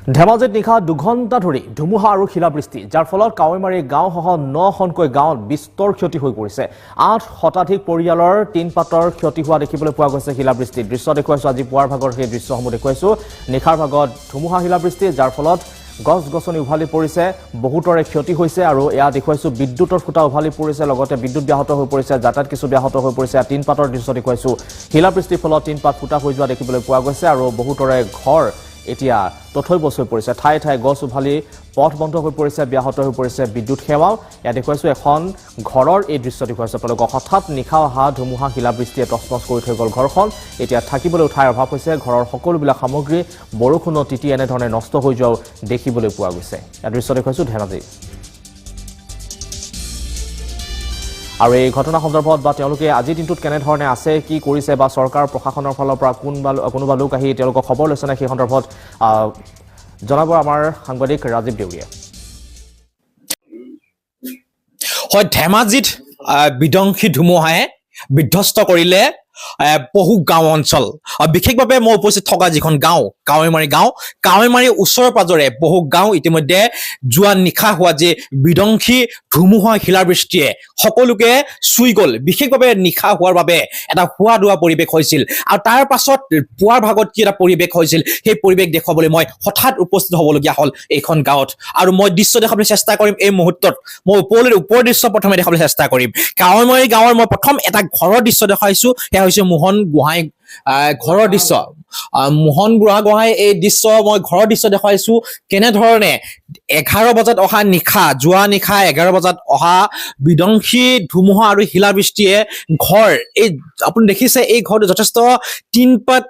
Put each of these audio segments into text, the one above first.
ধেমাজিত নিশা 2 ঘণ্টা ধৰি ধুমুহা আৰু শিলাবৃষ্টি যাৰ ফলত কাৱৈমাৰী গাঁওসহ 9খনকৈ গাঁৱত বিস্তৰ ক্ষতি হৈ পৰিছে 8 শতাধিক পৰিয়ালৰ তিনপাতৰ ক্ষতি হোৱা দেখিবলৈ পোৱা গৈছে শিলাবৃষ্টিৰ দৃশ্য দেখুৱাইছো আজি পুৱাৰ ভাগৰ সেই দৃশ্যসমূহ দেখুৱাইছো নিশাৰ ভাগত ধুমুহা শিলাবৃষ্টি যাৰ ফলত গছ-গছনি উভালি পৰিছে বহুতৰে ক্ষতি হৈছে আৰু এয়া দেখুৱাইছো বিদ্যুতৰ খুঁটা উভালি পৰিছে লগতে বিদ্যুৎ ব্যাহত হৈ পৰিছে যাতায়াত কিছু ব্যাহত হৈ পৰিছে তিনপাতৰ দৃশ্য দেখুৱাইছো শিলাবৃষ্টিৰ ফলত তিনপাত ফুটা হৈ যোৱা দেখিবলৈ পোৱা গৈছে আৰু বহুতৰে ঘৰ এতিয়া তথৈবচ হৈ পৰিছে ঠাই ঠাই গছ উভালি পথ বন্ধ হৈ পৰিছে ব্যাহত হৈ পৰিছে বিদ্যুৎ সেৱাও এয়া দেখুৱাইছো এখন ঘৰৰ এই দৃশ্য দেখুৱাইছো আপোনালোকক হঠাৎ নিশা অহা ধুমুহা শিলাবৃষ্টিয়ে তছনছ কৰি থৈ গ'ল ঘৰখন এতিয়া থাকিবলৈ ঠাইৰ অভাৱ হৈছে ঘৰৰ সকলোবিলাক সামগ্ৰী বৰষুণত তিতি এনেধৰণে নষ্ট হৈ যোৱাও দেখিবলৈ পোৱা গৈছে এয়া দৃশ্য দেখুৱাইছো ধেমাজি আৰু এই ঘটনা সন্দৰ্ভত বা তেওঁলোকে আজি দিনটোত কেনেধৰণে আছে কি কৰিছে বা চৰকাৰ প্ৰশাসনৰ ফালৰ পৰা কোনোবা লোক আহি তেওঁলোকক খবৰ লৈছে নে সেই সন্দৰ্ভত জনাব আমাৰ সাংবাদিক ৰাজীৱ দেউৰীয়ে হয় ধেমাজিত বিধ্বংসী ধুমুহাই বিধ্বস্ত কৰিলে বহু গাঁও অঞ্চল বিশেষভাৱে মই উপস্থিত থকা যিখন গাঁও কাৱৈমাৰী ওচৰৰ পাজৰে বহু গাঁও ইতিমধ্যে যোৱা নিশা হোৱা যে বিধ্বংসী ধুমুহা শিলাবৃষ্টিয়ে সকলোকে চুই গ'ল বিশেষভাৱে নিশা হোৱাৰ বাবে এটা হোৱা দোৱা পৰিৱেশ হৈছিল আৰু তাৰ পাছত পুৱাৰ ভাগত কি এটা পৰিৱেশ হৈছিল সেই পৰিৱেশ দেখুৱাবলৈ মই হঠাৎ উপস্থিত হ'বলগীয়া হ'ল এইখন গাঁৱত আৰু মই দৃশ্য দেখাবলৈ চেষ্টা কৰিম এই মুহূৰ্তত মই ওপৰ দৃশ্য প্ৰথমে দেখাবলৈ চেষ্টা কৰিম কাৱৈমাৰী গাঁৱৰ মই প্ৰথম এটা ঘৰৰ দৃশ্য দেখাইছো সেয়া হৈছে মোহন গোহাঁই ঘৰৰ দৃশ্য মোহন গোহাঁই এই দৃশ্য মই ঘৰৰ দৃশ্য দেখুৱাইছো কেনেধৰণে 11 বজাত অহা নিশা যোৱা নিশা 11 বজাত অহা বিধ্বংসী ধুমুহা আৰু শিলাবৃষ্টিয়ে ঘৰ এই আপুনি দেখিছে এই ঘৰটো যথেষ্ট তিনপাত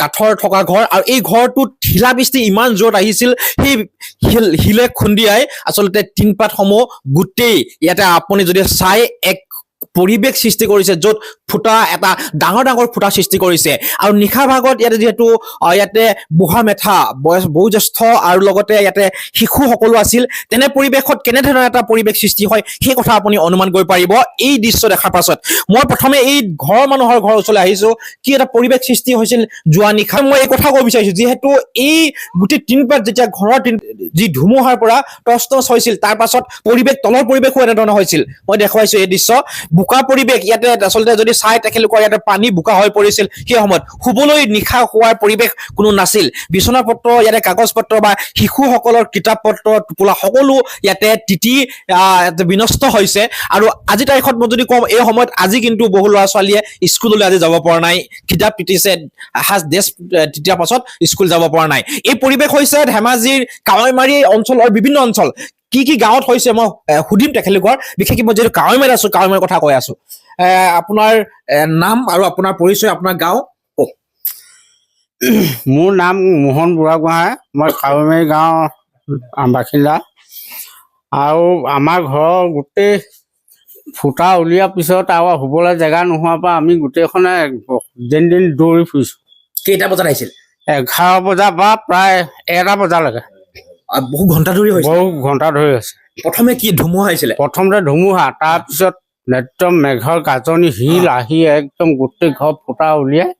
কাঠৰ থকা ঘৰ আৰু এই ঘৰটোত শিলাবৃষ্টি ইমান জোৰত আহিছিল সেই শিলে খুন্দিয়াই আচলতে তিনপাতসমূহ গোটেই ইয়াতে আপুনি যদি চাই এক পৰিৱেশ সৃষ্টি কৰিছে য'ত ফুটা এটা ডাঙৰ ফুটা সৃষ্টি কৰিছে আৰু নিশা ভাগত ইয়াতে বুঢ়া মেথা বয়োজ্যেষ্ঠ আৰু লগতে ইয়াতে শিশু সকলো আছিল তেনে পৰিৱেশত কেনেধৰণৰ এটা পৰিৱেশ সৃষ্টি হয় সেই কথা আপুনি অনুমান কৰিব পাৰিব এই দৃশ্য দেখাৰ পাছত মই প্ৰথমে এই ঘৰৰ মানুহৰ ঘৰৰ ওচৰলৈ আহিছো কি এটা পৰিৱেশ সৃষ্টি হৈছিল যোৱা নিশা মই এই কথা ক'ব বিচাৰিছো যিহেতু এই গোটেই তিনপাত যেতিয়া ঘৰৰ যি ধুমুহাৰ পৰা তছনছ হৈছিল তাৰ পাছত পৰিৱেশ তলৰ পৰিৱেশো এনেধৰণৰ হৈছিল মই দেখুৱাইছো এই দৃশ্য বোকা পৰিৱেশ ইয়াতে আচলতে যদি চাই তেখেতলোকৰ ইয়াতে পানী বোকা হৈ পৰিছিল সেই সময়ত শুবলৈ নিশা হোৱাৰ পৰিৱেশ কোনো নাছিল বিচনা পত্ৰ ইয়াতে কাগজ পত্ৰ বা শিশুসকলৰ কিতাপ পত্ৰ টোপোলা সকলো ইয়াতে তিতি বিনষ্ট হৈছে আৰু আজি তাৰিখত মই যদি কম এই সময়ত আজি কিন্তু বহু ল'ৰা ছোৱালীয়ে স্কুললৈ আজি যাব পৰা নাই কিতাপ তিতিছে ড্ৰেছ তিতাৰ পাছত স্কুল যাব পৰা নাই এই পৰিৱেশ হৈছে ধেমাজিৰ কাৱৈমাৰী অঞ্চলৰ বিভিন্ন অঞ্চল কি গাঁৱত হৈছে মই সুধিম তেখেতলোকৰ বিশেষকৈ মই যিহেতু কাৱৈমাৰীত আছো কাৱৈমাৰীৰ কথা কৈ আছো আপোনাৰ নাম আৰু আপোনাৰ পৰিচয় আপোনাৰ গাঁও কওক মোৰ নাম মোহন বুঢ়াগোহাঁই মই কাৱৈমাৰী গাঁৱৰ বাসিন্দা আৰু আমাৰ ঘৰৰ গোটেই ফুটা উলিওৱাৰ পিছত আৰু শুবলৈ জেগা নোহোৱাৰ পৰা আমি গোটেইখনে দিন দৌৰি ফুৰিছোঁ কেইটা বজাত আহিছিল 11 বজাৰ পৰা প্ৰায় 1টা বজালৈকে বহু ঘণ্টা ধৰি আছে প্ৰথমে কি ধুমুহা আহিছিলে প্ৰথমতে ধুমুহা তাৰপিছত একদম মেঘৰ গাজনি শিল আহি একদম গোটেই ঘৰ ফুটা উলিয়াই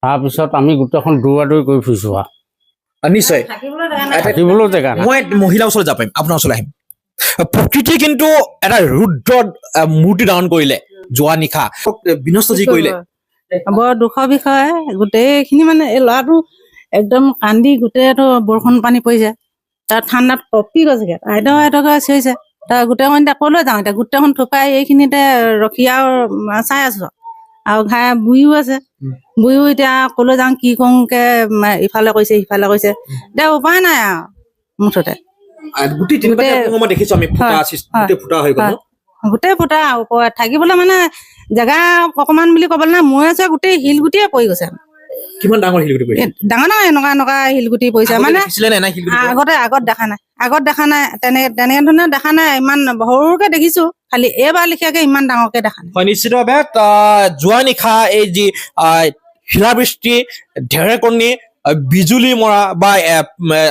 তাৰপিছত আমি গোটেইখন দৌৰা-দৌৰি কৰি ফুৰিছোঁ আৰু নিশ্চয় থাকিবলৈও জেগা নাই মই মহিলাৰ ওচৰত যাব পাৰিম আপোনাৰ ওচৰলৈ আহিম প্ৰকৃতি কিন্তু এটা ৰুদ্ৰ মূৰ্তি ধাৰণ কৰিলে যোৱা নিশা বিনষ্ট যি কৰিলে বৰ দুখৰ বিষয় গোটেইখিনি মানে এই ল'ৰাটো একদম কান্দি গোটেইটো বৰষুণ পানী পৰিছে তাৰ ঠাণ্ডাত কঁপি গৈছেগৈ আইতাকে চিঞৰিছে তাৰ গোটেইখন এতিয়া ক'লৈ যাওঁ এতিয়া গোটেইখন থুপাই এইখিনিতে ৰখি আৰু চাই আছো আৰু ঘাই বুঢ়ীও আছে বুঢ়ীও এতিয়া ক'লৈ যাওঁ কি কৰোঁকে ইফালে কৰিছে সিফালে কৰিছে এতিয়া উপায় নাই আৰু মুঠতে গোটেই ফুটা ওপৰত থাকিবলৈ মানে জেগা অকমান বুলি ক'বলৈ নাই মই আছে গোটেই শিলগুটিয়ে পৰি গৈছে কিমান ডাঙৰ শিলগুটি পৰিছে ডাঙৰ এনেকুৱা শিলগুটি পৰিছে মানে আগত দেখা নাই তেনেকে ধৰণে দেখা নাই ইমান সৰুকে দেখিছো খালি এইবাৰ লিখিয়াকে ইমান ডাঙৰকে দেখা নাই হয় নিশ্চিতভাৱে যোৱা নিশা এই যি শিলাবৃষ্টি ঢেৰেকনি বিজুলী মৰা বা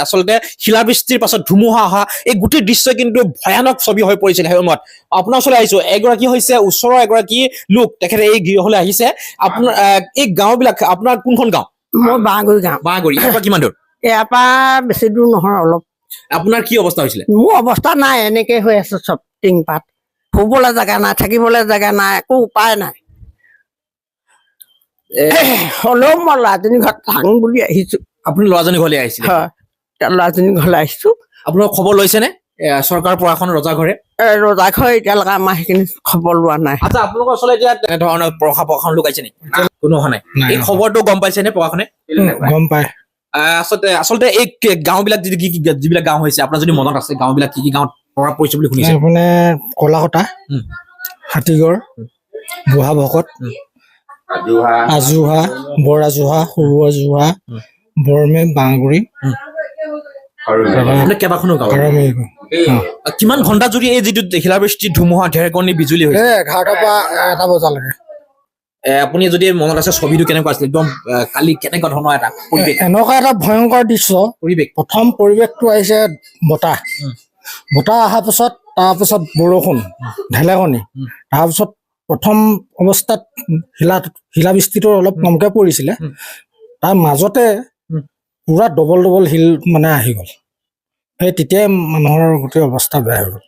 আচলতে শিলাবৃষ্টিৰ পাছত ধুমুহা অহা এই গোটেই দৃশ্য কিন্তু ভয়ানক ছবি হৈ পৰিছিল সেই সময়ত আপোনাৰ ওচৰলৈ আহিছো এগৰাকী হৈছে ওচৰৰ এগৰাকী লোক তেখেতে এই গৃহলৈ আহিছে আপোনাৰ এই গাঁওবিলাক আপোনাৰ কোনখন গাঁও মই বাঁহগুৰি গাঁও ইয়াৰ পৰা কিমান দূৰ ইয়াৰ পৰা বেছি দূৰ নহয়, অলপ। আপোনাৰ কি অৱস্থা হৈছিলে? মোৰ অৱস্থা নাই, এনেকে হৈ আছে চব টিংপাত। শুবলৈ জেগা নাই, থাকিবলৈ জেগা নাই, একো উপায় নাই। হ'লেও মই ল'ৰাজনী ঘৰত থাকোঁ বুলি আহিছো। আপুনি ল'ৰাজনী ঘৰলৈ আহিছিলে? হয়, ল'ৰাজনী ঘৰলৈ আহিছো। আপোনাৰ খবৰ লৈছেনে চৰকাৰ প্ৰশাসন ৰজা ঘৰে? ৰজা ঘৰ এতিয়ালৈকে আমাৰ সেইখিনি খবৰ লোৱা নাই। আচ্ছা, আপোনালোকৰ ওচৰলৈ এতিয়া তেনেধৰণৰ প্ৰশাসন লোক আহিছে নেকি? কোনো অহা নাই। এই খবৰটো গম পাইছে নে প্ৰশাসনে? গম পায়। আচলতে এই গাঁও বিলাক যিবিলাক গাঁও হৈছে, আপোনাৰ যদি মনত আছে গাঁও বিলাক কি গাঁৱত প্ৰভাৱ পৰিছে বুলি শুনিছে? মানে কলাকটা, হাতীগড়, বুঢ়া ভকত, আজোহা, বৰ আজোহা, সৰু আজোহা, বৰমে, বাঁহগুৰি, কেইবাখনো গাঁও। কিমান ঘণ্টা জুৰি এই যিটো শিলাবৃষ্টি, ধুমুহা, ঢেৰেকণি, বিজুলী হৈছে? 11টাৰ পৰা 1টা বজালৈকে। আপুনি যদি মনত আছে ছবিটো কেনেকুৱা আছিল, একদম কালি কেনেকুৱা ধৰণৰ এটা পৰিৱেশ? এনেকুৱা এটা ভয়ংকৰ দৃশ্য। পৰিৱেশ প্ৰথম পৰিৱেশটো আহিছে বতাহ। বতাহ অহাৰ পিছত তাৰপিছত বৰষুণ, ঢেলেকণি। তাৰপিছত প্ৰথম অৱস্থাত শিলাবৃষ্টিটো অলপ কমকে পৰিছিলে। তাৰ মাজতে পুৰা ডবল শিল মানে আহি গ'ল। সেই তেতিয়াই মানুহৰ গোটেই অৱস্থা বেয়া হৈ গ'ল।